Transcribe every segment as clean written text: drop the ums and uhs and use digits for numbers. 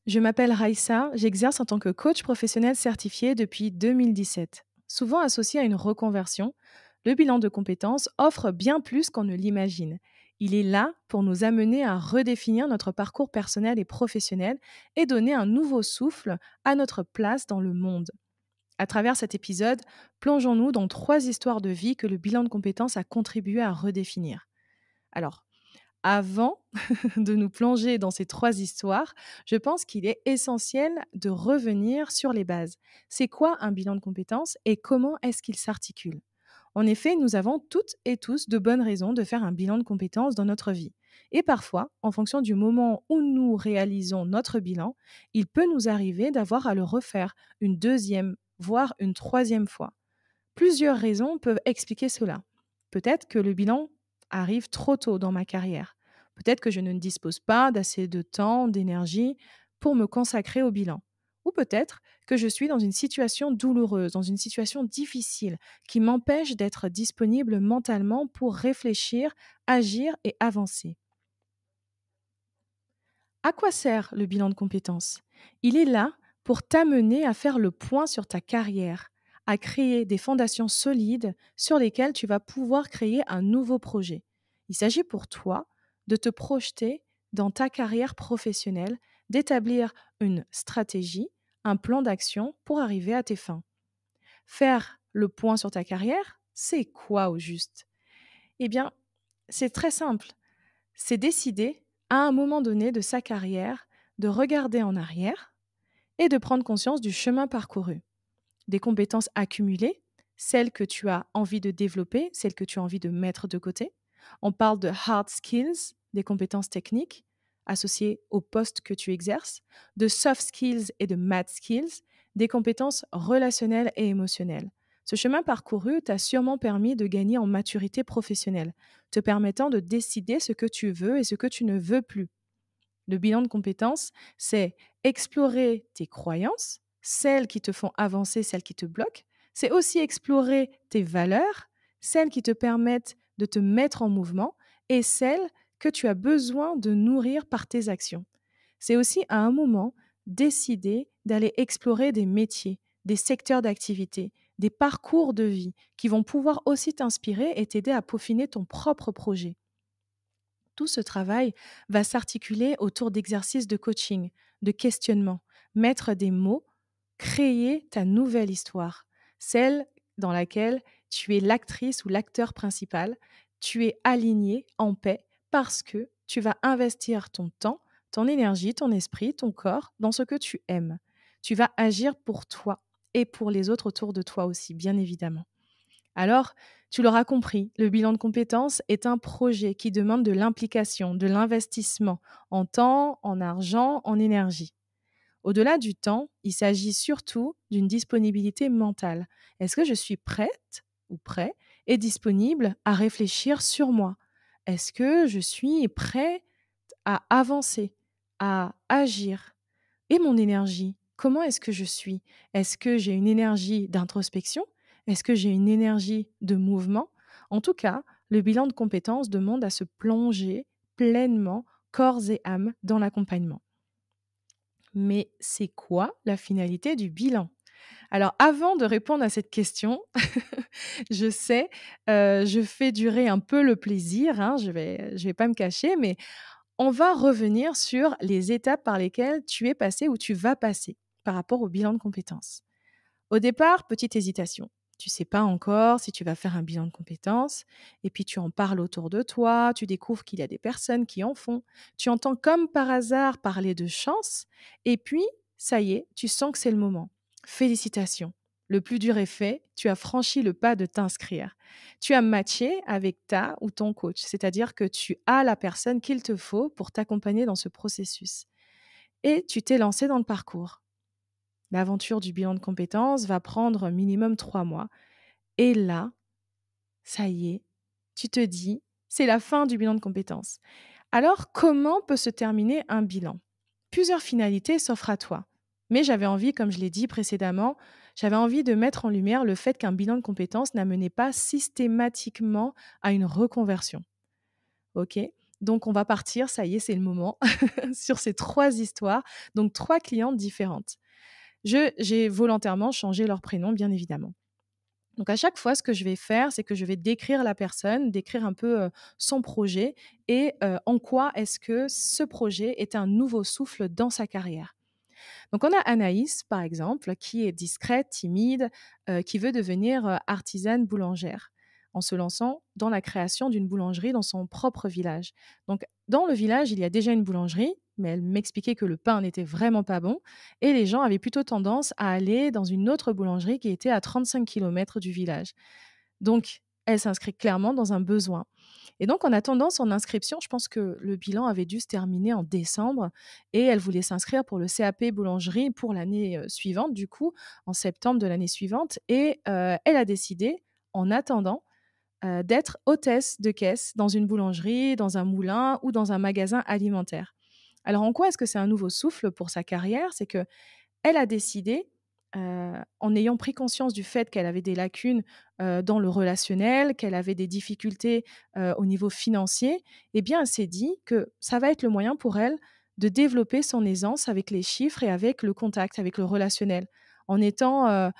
Je m'appelle Raïssa, j'exerce en tant que coach professionnel certifié depuis 2017. Souvent associé à une reconversion, le bilan de compétences offre bien plus qu'on ne l'imagine. Il est là pour nous amener à redéfinir notre parcours personnel et professionnel et donner un nouveau souffle à notre place dans le monde. À travers cet épisode, plongeons-nous dans trois histoires de vie que le bilan de compétences a contribué à redéfinir. Alors, avant de nous plonger dans ces trois histoires, je pense qu'il est essentiel de revenir sur les bases. C'est quoi un bilan de compétences et comment est-ce qu'il s'articule? En effet, nous avons toutes et tous de bonnes raisons de faire un bilan de compétences dans notre vie. Et parfois, en fonction du moment où nous réalisons notre bilan, il peut nous arriver d'avoir à le refaire une deuxième, voire une troisième fois. Plusieurs raisons peuvent expliquer cela. Peut-être que le bilan arrive trop tôt dans ma carrière. Peut-être que je ne dispose pas d'assez de temps, d'énergie pour me consacrer au bilan. Ou peut-être que je suis dans une situation douloureuse, dans une situation difficile, qui m'empêche d'être disponible mentalement pour réfléchir, agir et avancer. À quoi sert le bilan de compétences? Il est là pour t'amener à faire le point sur ta carrière, à créer des fondations solides sur lesquelles tu vas pouvoir créer un nouveau projet. Il s'agit pour toi de te projeter dans ta carrière professionnelle, d'établir une stratégie, un plan d'action pour arriver à tes fins. Faire le point sur ta carrière, c'est quoi au juste? Eh bien, c'est très simple. C'est décider, à un moment donné de sa carrière, de regarder en arrière et de prendre conscience du chemin parcouru, des compétences accumulées, celles que tu as envie de développer, celles que tu as envie de mettre de côté. On parle de hard skills, des compétences techniques associées au poste que tu exerces, de soft skills et de mad skills, des compétences relationnelles et émotionnelles. Ce chemin parcouru t'a sûrement permis de gagner en maturité professionnelle, te permettant de décider ce que tu veux et ce que tu ne veux plus. Le bilan de compétences, c'est explorer tes croyances, celles qui te font avancer, celles qui te bloquent. C'est aussi explorer tes valeurs, celles qui te permettent de te mettre en mouvement et celles que tu as besoin de nourrir par tes actions. C'est aussi à un moment décider d'aller explorer des métiers, des secteurs d'activité, des parcours de vie qui vont pouvoir aussi t'inspirer et t'aider à peaufiner ton propre projet. Tout ce travail va s'articuler autour d'exercices de coaching, de questionnement, mettre des mots, créer ta nouvelle histoire, celle dans laquelle tu es l'actrice ou l'acteur principal, tu es aligné, en paix, parce que tu vas investir ton temps, ton énergie, ton esprit, ton corps dans ce que tu aimes. Tu vas agir pour toi et pour les autres autour de toi aussi, bien évidemment. Alors, tu l'auras compris, le bilan de compétences est un projet qui demande de l'implication, de l'investissement en temps, en argent, en énergie. Au-delà du temps, il s'agit surtout d'une disponibilité mentale. Est-ce que je suis prête ou prêt et disponible à réfléchir sur moi? Est-ce que je suis prêt à avancer, à agir? Et mon énergie, comment est-ce que je suis? Est-ce que j'ai une énergie d'introspection? Est-ce que j'ai une énergie de mouvement? En tout cas, le bilan de compétences demande à se plonger pleinement, corps et âme, dans l'accompagnement. Mais c'est quoi la finalité du bilan? Alors avant de répondre à cette question, je sais, je fais durer un peu le plaisir, hein, je vais pas me cacher, mais on va revenir sur les étapes par lesquelles tu es passé ou tu vas passer par rapport au bilan de compétences. Au départ, petite hésitation. Tu sais pas encore si tu vas faire un bilan de compétences, et puis tu en parles autour de toi, tu découvres qu'il y a des personnes qui en font, tu entends comme par hasard parler de chance, et puis, ça y est, tu sens que c'est le moment. Félicitations. Le plus dur est fait, tu as franchi le pas de t'inscrire. Tu as matché avec ta ou ton coach, c'est-à-dire que tu as la personne qu'il te faut pour t'accompagner dans ce processus. Et tu t'es lancé dans le parcours. L'aventure du bilan de compétences va prendre minimum 3 mois. Et là, ça y est, tu te dis, c'est la fin du bilan de compétences. Alors, comment peut se terminer un bilan? Plusieurs finalités s'offrent à toi. Mais j'avais envie, comme je l'ai dit précédemment, j'avais envie de mettre en lumière le fait qu'un bilan de compétences n'amenait pas systématiquement à une reconversion. OK? Donc on va partir, ça y est, c'est le moment, sur ces 3 histoires, donc 3 clientes différentes. J'ai volontairement changé leur prénom, bien évidemment. Donc à chaque fois, ce que je vais faire, c'est que je vais décrire la personne, décrire un peu, son projet et en quoi est-ce que ce projet est un nouveau souffle dans sa carrière. Donc on a Anaïs, par exemple, qui est discrète, timide, qui veut devenir, artisane boulangère, en se lançant dans la création d'une boulangerie dans son propre village. Donc dans le village, il y a déjà une boulangerie, mais elle m'expliquait que le pain n'était vraiment pas bon et les gens avaient plutôt tendance à aller dans une autre boulangerie qui était à 35 kilomètres du village. Donc elle s'inscrit clairement dans un besoin. Et donc, en attendant son inscription, je pense que le bilan avait dû se terminer en décembre et elle voulait s'inscrire pour le CAP boulangerie pour l'année suivante, du coup, en septembre de l'année suivante. Et elle a décidé, en attendant, d'être hôtesse de caisse dans une boulangerie, dans un moulin ou dans un magasin alimentaire. Alors, en quoi est-ce que c'est un nouveau souffle pour sa carrière? C'est que elle a décidé, en ayant pris conscience du fait qu'elle avait des lacunes, dans le relationnel, qu'elle avait des difficultés, au niveau financier, eh bien, elle s'est dit que ça va être le moyen pour elle de développer son aisance avec les chiffres et avec le contact, avec le relationnel. En étant,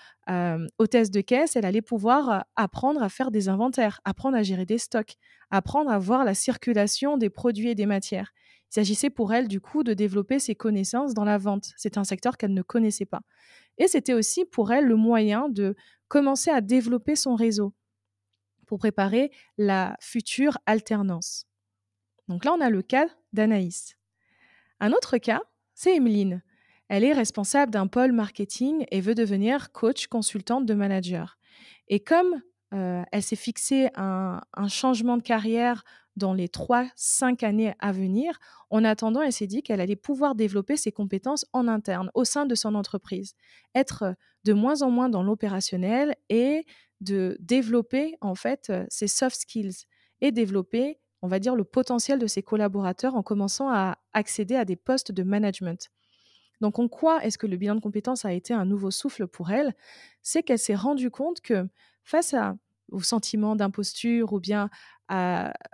hôtesse de caisse, elle allait pouvoir, apprendre à faire des inventaires, apprendre à gérer des stocks, apprendre à voir la circulation des produits et des matières. Il s'agissait pour elle, du coup, de développer ses connaissances dans la vente. C'est un secteur qu'elle ne connaissait pas. Et c'était aussi pour elle le moyen de commencer à développer son réseau pour préparer la future alternance. Donc là, on a le cas d'Anaïs. Un autre cas, c'est Emeline. Elle est responsable d'un pôle marketing et veut devenir coach consultante de manager. Et comme elle s'est fixé un changement de carrière dans les 3, 5 années à venir, en attendant, elle s'est dit qu'elle allait pouvoir développer ses compétences en interne, au sein de son entreprise. Être de moins en moins dans l'opérationnel et de développer en fait ses soft skills et développer, on va dire, le potentiel de ses collaborateurs en commençant à accéder à des postes de management. Donc, en quoi est-ce que le bilan de compétences a été un nouveau souffle pour elle? C'est qu'elle s'est rendue compte que face au sentiment d'imposture ou bien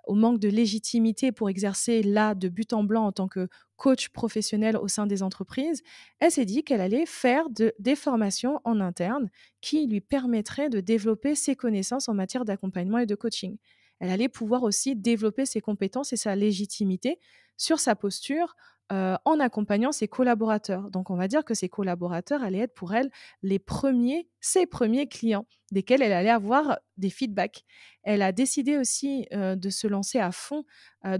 au manque de légitimité pour exercer là de but en blanc en tant que coach professionnel au sein des entreprises, elle s'est dit qu'elle allait faire des formations en interne qui lui permettraient de développer ses connaissances en matière d'accompagnement et de coaching. Elle allait pouvoir aussi développer ses compétences et sa légitimité sur sa posture en accompagnant ses collaborateurs. Donc, on va dire que ses collaborateurs allaient être pour elle ses premiers clients, desquels elle allait avoir des feedbacks. Elle a décidé aussi de se lancer à fond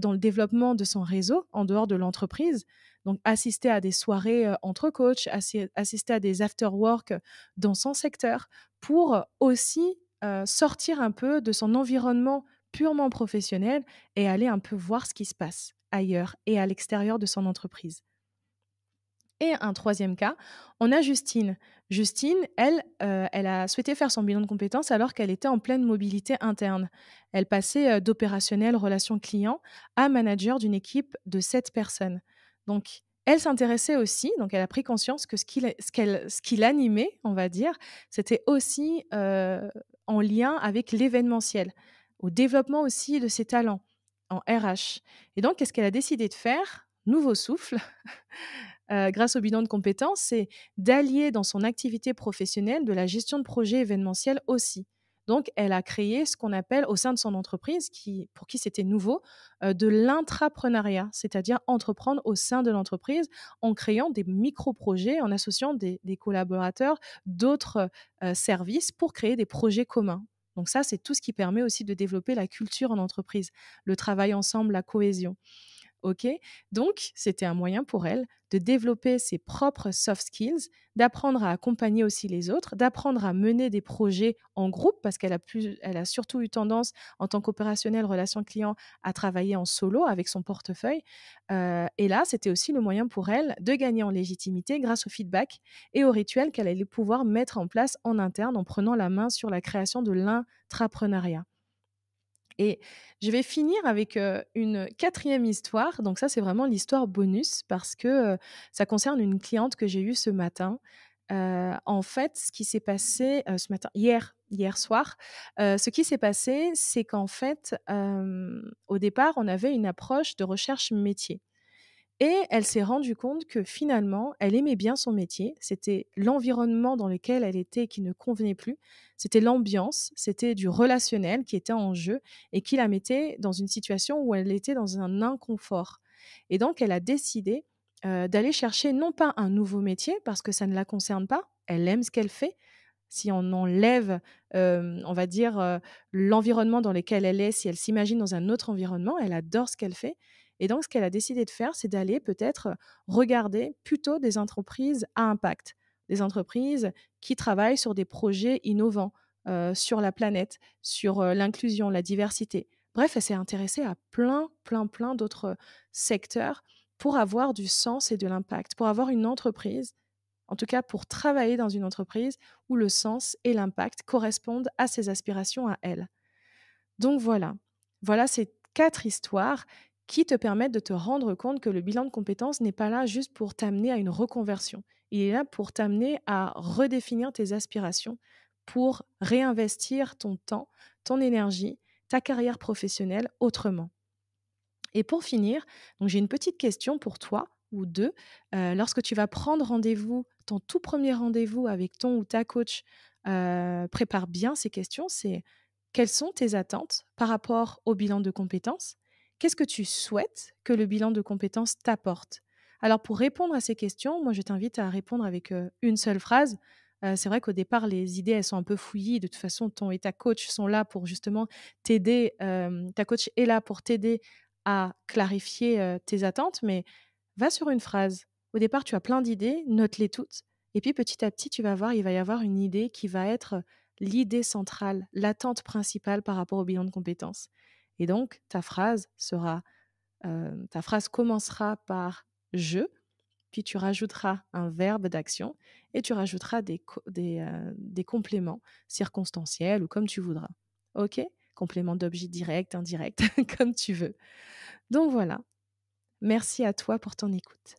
dans le développement de son réseau en dehors de l'entreprise. Donc, assister à des soirées entre coachs, assister à des after-work dans son secteur pour aussi sortir un peu de son environnement purement professionnel et aller un peu voir ce qui se passe ailleurs et à l'extérieur de son entreprise. Et un troisième cas, on a Justine. Justine, elle, elle a souhaité faire son bilan de compétences alors qu'elle était en pleine mobilité interne. Elle passait d'opérationnel relation client à manager d'une équipe de 7 personnes. Donc, elle s'intéressait aussi, donc elle a pris conscience que ce qui l'animait, on va dire, c'était aussi en lien avec l'événementiel, au développement aussi de ses talents en RH. Et donc, qu'est-ce qu'elle a décidé de faire? Nouveau souffle, grâce au bilan de compétences, c'est d'allier dans son activité professionnelle de la gestion de projets événementiels aussi. Donc, elle a créé ce qu'on appelle au sein de son entreprise, pour qui c'était nouveau, de l'intrapreneuriat, c'est-à-dire entreprendre au sein de l'entreprise en créant des micro-projets, en associant des collaborateurs d'autres services pour créer des projets communs. Donc ça, c'est tout ce qui permet aussi de développer la culture en entreprise, le travail ensemble, la cohésion. OK? Donc, c'était un moyen pour elle de développer ses propres soft skills, d'apprendre à accompagner aussi les autres, d'apprendre à mener des projets en groupe parce elle a surtout eu tendance, en tant qu'opérationnelle relation client, à travailler en solo avec son portefeuille. Et là, c'était aussi le moyen pour elle de gagner en légitimité grâce au feedback et aux rituels qu'elle allait pouvoir mettre en place en interne en prenant la main sur la création de l'intrapreneuriat. Et je vais finir avec, une quatrième histoire. Donc ça, c'est vraiment l'histoire bonus parce que, ça concerne une cliente que j'ai eue ce matin. En fait, ce qui s'est passé, ce matin hier soir, ce qui s'est passé, c'est qu'en fait, au départ, on avait une approche de recherche métier. Et elle s'est rendue compte que finalement, elle aimait bien son métier. C'était l'environnement dans lequel elle était qui ne convenait plus. C'était l'ambiance, c'était du relationnel qui était en jeu et qui la mettait dans une situation où elle était dans un inconfort. Et donc, elle a décidé d'aller chercher non pas un nouveau métier parce que ça ne la concerne pas. Elle aime ce qu'elle fait. Si on enlève, on va dire, l'environnement dans lequel elle est, si elle s'imagine dans un autre environnement, elle adore ce qu'elle fait et donc ce qu'elle a décidé de faire, c'est d'aller peut-être, regarder plutôt des entreprises à impact. Des entreprises qui travaillent sur des projets innovants, sur la planète, sur, l'inclusion, la diversité. Bref, elle s'est intéressée à plein, plein, plein d'autres secteurs pour avoir du sens et de l'impact, pour avoir une entreprise en tout cas pour travailler dans une entreprise où le sens et l'impact correspondent à ses aspirations à elle. Donc voilà, voilà ces 4 histoires qui te permettent de te rendre compte que le bilan de compétences n'est pas là juste pour t'amener à une reconversion. Il est là pour t'amener à redéfinir tes aspirations, pour réinvestir ton temps, ton énergie, ta carrière professionnelle autrement. Et pour finir, donc j'ai une petite question pour toi ou 2. Lorsque tu vas prendre rendez-vous, ton tout premier rendez-vous avec ton ou ta coach, prépare bien ces questions. C'est: quelles sont tes attentes par rapport au bilan de compétences? Qu'est-ce que tu souhaites que le bilan de compétences t'apporte? Alors pour répondre à ces questions, moi je t'invite à répondre avec, une seule phrase. C'est vrai qu'au départ les idées elles sont un peu fouillis. De toute façon, ton et ta coach sont là pour justement t'aider, ta coach est là pour t'aider à clarifier, tes attentes, mais va sur une phrase. Au départ, tu as plein d'idées, note-les toutes et puis petit à petit, tu vas voir, il va y avoir une idée qui va être l'idée centrale, l'attente principale par rapport au bilan de compétences et donc ta phrase commencera par «je», puis tu rajouteras un verbe d'action et tu rajouteras des compléments circonstanciels ou comme tu voudras. OK? Compléments d'objet direct, indirect, comme tu veux. Donc voilà, merci à toi pour ton écoute.